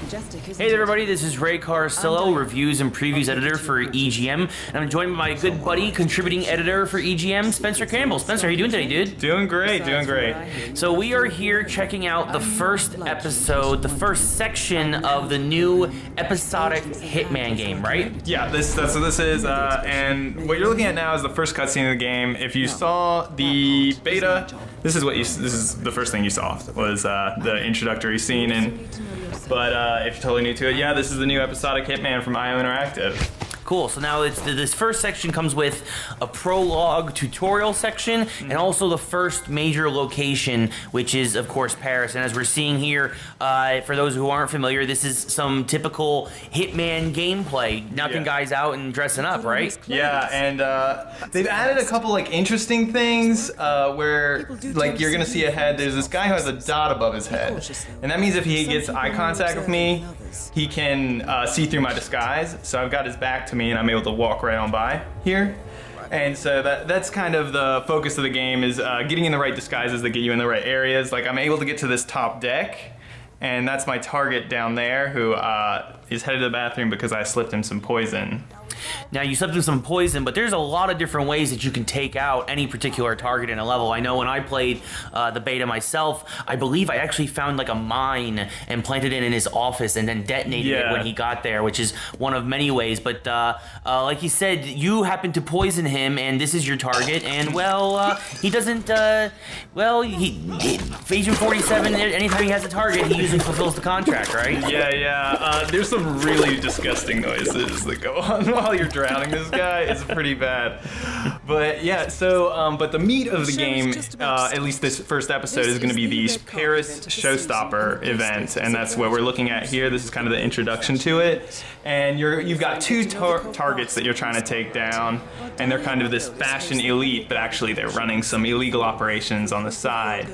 Hey there, everybody, this is Ray Carcillo, reviews and previews editor for EGM, and I'm joined by my good buddy, contributing editor for EGM, Spencer Campbell. Spencer, how you doing today, dude? Doing great, doing great. So we are here checking out the first episode, the first section of the new episodic Hitman game, right? Yeah, that's what this is, and what you're looking at now is the first cutscene of the game. If you saw the beta, this is the first thing you saw, was the introductory scene, but if you're totally new to it, yeah, this is the new episodic Hitman from IO Interactive. Cool, so now this first section comes with a prologue tutorial section and also the first major location, which is, of course, Paris. And as we're seeing here, for those who aren't familiar, this is some typical Hitman gameplay, knocking guys out and dressing up, right? Yeah, and they've added a couple like interesting things where like you're gonna see ahead, there's this guy who has a dot above his head. And that means if he gets eye contact with me, he can see through my disguise. So I've got his back to me and I'm able to walk right on by here. And so that's kind of the focus of the game, is getting in the right disguises that get you in the right areas. Like I'm able to get to this top deck, and that's my target down there, who is headed to the bathroom because I slipped him some poison. Now, you slipped in some poison, but there's a lot of different ways that you can take out any particular target in a level. I know when I played the beta myself, I believe I actually found like a mine and planted it in his office and then detonated it when he got there, which is one of many ways. But like you said, you happen to poison him, and this is your target. And well, he doesn't. Agent 47. Anytime he has a target, he usually fulfills the contract, right? Yeah. There's some really disgusting noises that go on while you're drowning this guy. It's pretty bad. But yeah, so but the meat of the game, at least this first episode, is going to be the Paris Showstopper event, and that's what we're looking at here. This is kind of the introduction to it, and you've got two targets that you're trying to take down, and they're kind of this fashion elite, but actually they're running some illegal operations on the side.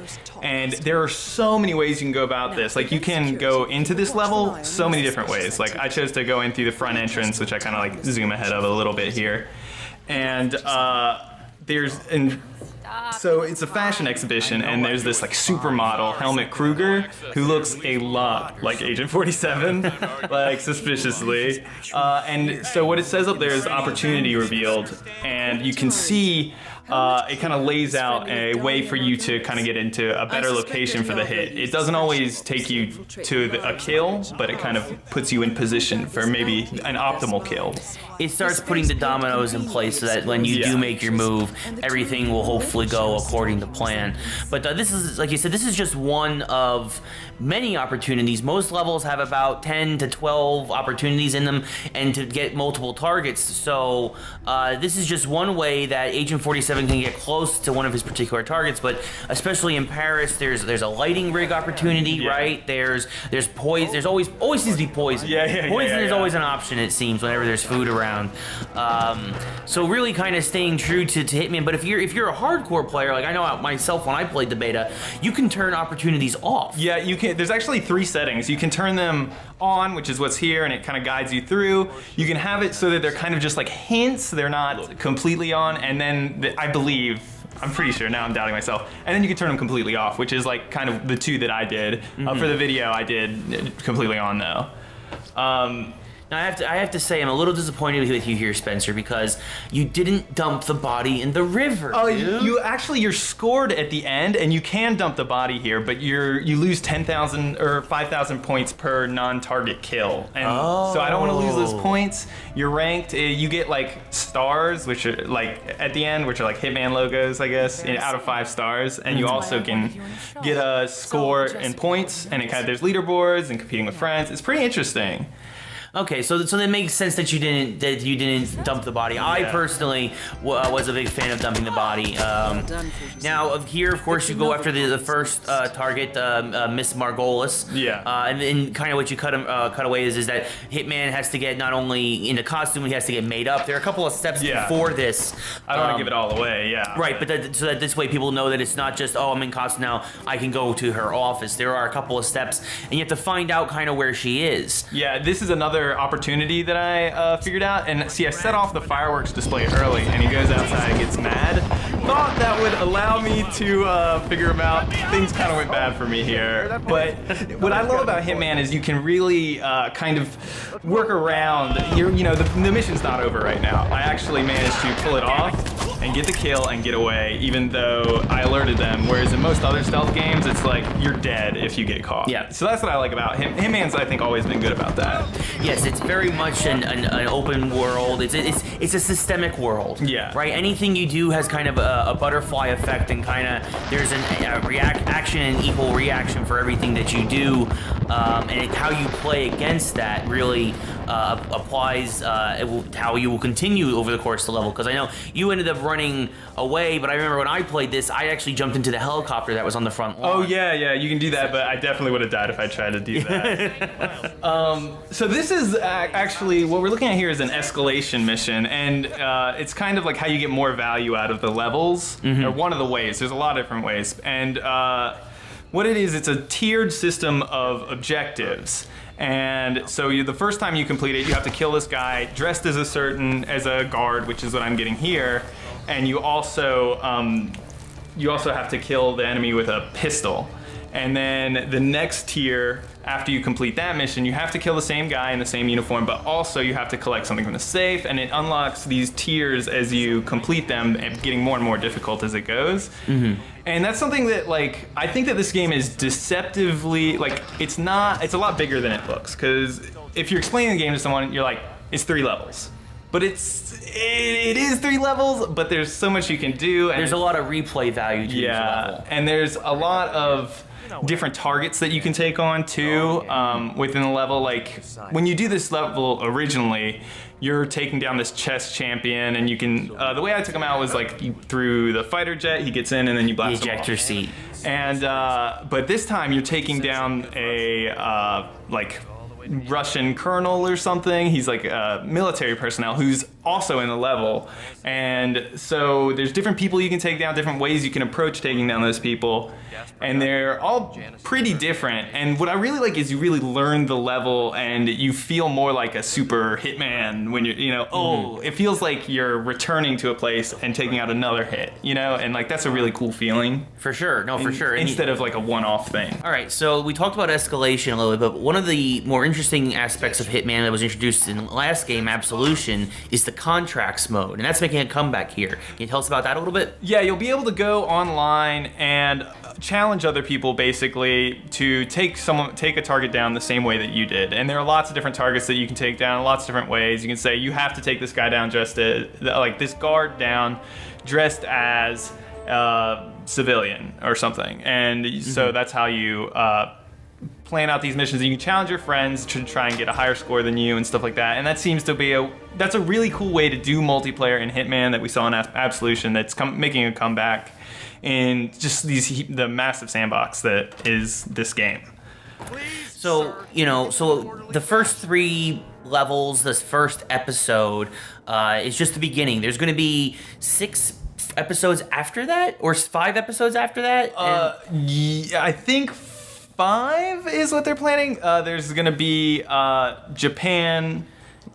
And there are so many ways you can go about this. Like you can go into this level so many different ways. Like I chose to go in through the front entrance, which I kind of like zoom ahead of a little bit here. And so it's a fashion exhibition, and there's this like supermodel Helmut Kruger who looks a lot like Agent 47, like suspiciously. And so what it says up there is opportunity revealed, and you can see it kind of lays out a way for you to kind of get into a better location for the hit. It doesn't always take you to a kill, but it kind of puts you in position for maybe an optimal kill. It starts putting the dominoes in place so that when you do make your move, everything will hopefully go according to plan. But this is, like you said, this is just one of many opportunities. Most levels have about 10 to 12 opportunities in them, and to get multiple targets. So this is just one way that Agent 47 can get close to one of his particular targets. But especially in Paris, there's a lighting rig opportunity, right? There's poison. There's always seems to be poison. Poison is always an option, it seems, whenever there's food around. So really kind of staying true to Hitman. But if you're a hardcore player, like I know myself when I played the beta, you can turn opportunities off. Yeah, you can. There's actually 3 settings. You can turn them on, which is what's here, and it kind of guides you through. You can have it so that they're kind of just like hints. They're not completely on. And then I'm pretty sure, now I'm doubting myself. And then you can turn them completely off, which is like kind of the 2 that I did. For the video, I did completely on though. Now I have to say I'm a little disappointed with you here, Spencer, because you didn't dump the body in the river. Oh, you're scored at the end, and you can dump the body here, but you lose 10,000 or 5,000 points per non-target kill, and so I don't want to lose those points. You're ranked. You get like stars, which are like at the end, which are like Hitman logos, I guess, out of 5 stars, and you also can get a score and points, and there's leaderboards and competing with friends. It's pretty interesting. Okay, so that makes sense that you didn't dump the body. I personally was a big fan of dumping the body. Now here, of course, you go after the first target, Miss Margolis. And then kind of what you cut away is that Hitman has to get not only in the costume, he has to get made up. There are a couple of steps before this. I don't want to give it all away. Right, but so that this way people know that it's not just, oh, I'm in costume now, I can go to her office. There are a couple of steps, and you have to find out kind of where she is. Yeah, this is another opportunity that I figured out. And see, I set off the fireworks display early, and he goes outside and gets mad. thought that would allow me to figure them out. Things kind of went bad for me here. But what I love about Hitman is you can really kind of work around. The mission's not over right now. I actually managed to pull it off and get the kill and get away, even though I alerted them. Whereas in most other stealth games, it's like you're dead if you get caught. Yeah. So that's what I like about Hitman's, I think, always been good about that. Yes, it's very much an open world. It's a systemic world. Yeah. Right. Anything you do has kind of a butterfly effect, and kind of there's a action and equal reaction for everything that you do, and how you play against that really applies how you will continue over the course of the level. Because I know you ended up running away, but I remember when I played this, I actually jumped into the helicopter that was on the front lawn. Oh yeah, you can do that, but I definitely would have died if I tried to do that. So this is actually what we're looking at here is an escalation mission, and it's kind of like how you get more value out of the levels, or one of the ways. There's a lot of different ways, and what it is, it's a tiered system of objectives. And so the first time you complete it, you have to kill this guy dressed as as a guard, which is what I'm getting here, and you also have to kill the enemy with a pistol. And then the next tier, after you complete that mission, you have to kill the same guy in the same uniform, but also you have to collect something from the safe, and it unlocks these tiers as you complete them, and getting more and more difficult as it goes. And that's something that, like, I think that this game is deceptively, like, it's a lot bigger than it looks, because if you're explaining the game to someone, you're like, it's 3 levels. But it is 3 levels, but there's so much you can do. And there's a lot of replay value to each level. And there's a lot of different targets that you can take on too within the level. Like when you do this level originally, you're taking down this chess champion, and you can the way I took him out was like through the fighter jet. He gets in and then you blast the him ejector off. seat. And but this time you're taking down a like Russian colonel or something. He's like a military personnel who's also in the level. And so there's different people you can take down, different ways you can approach taking down those people. And they're all pretty different. And what I really like is you really learn the level, and you feel more like a super hitman when you're, it feels like you're returning to a place and taking out another hit, and like that's a really cool feeling. For sure. No, for sure. Instead of like a one-off thing. All right, so we talked about escalation a little bit, but one of the more interesting aspects of Hitman that was introduced in the last game, Absolution, is the contracts mode, and that's making a comeback here. Can you tell us about that a little bit? Yeah, you'll be able to go online and challenge other people basically to take a target down the same way that you did. And there are lots of different targets that you can take down, lots of different ways. You can say you have to take this guy down dressed as, like this guard down dressed as civilian or something. And so that's how you plan out these missions. You can challenge your friends to try and get a higher score than you and stuff like that. And that seems to be that's a really cool way to do multiplayer in Hitman that we saw in Absolution that's making a comeback in just the massive sandbox that is this game. So, so the first 3 levels, this first episode, is just the beginning. There's going to be 6 episodes after that, or 5 episodes after that? Yeah, I think 5 is what they're planning. There's going to be Japan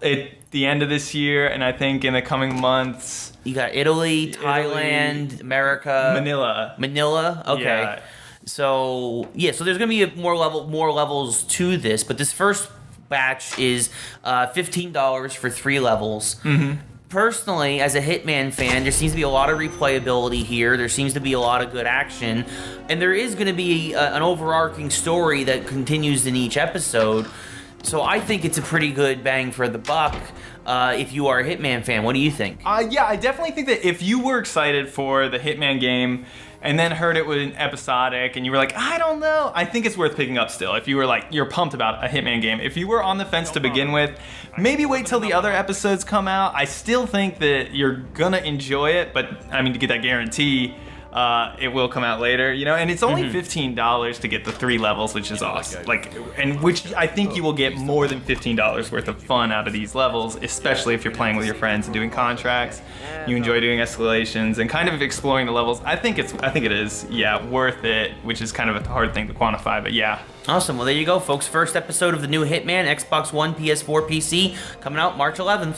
at the end of this year, and I think in the coming months... You got Italy, Thailand, America... Manila? Okay. Yeah. So there's going to be more levels to this, but this first batch is $15 for 3 levels. Personally, as a Hitman fan, there seems to be a lot of replayability here. There seems to be a lot of good action, and there is going to be an overarching story that continues in each episode. So I think it's a pretty good bang for the buck if you are a Hitman fan. What do you think? Yeah, I definitely think that if you were excited for the Hitman game and then heard it was episodic and you were like, I don't know, I think it's worth picking up still. If you were like, you're pumped about a Hitman game. If you were on the fence to begin with, maybe wait till the other episodes come out. I still think that you're gonna enjoy it, but I mean, to get that guarantee, it will come out later, and it's only $15 to get the 3 levels, which is awesome. And which I think you will get more than $15 worth of fun out of these levels, especially if you're playing with your friends and doing contracts. You enjoy doing escalations and kind of exploring the levels. I think it is, worth it, which is kind of a hard thing to quantify, but yeah. Awesome. Well, there you go, folks. First episode of the new Hitman, Xbox One, PS4, PC, coming out March 11th.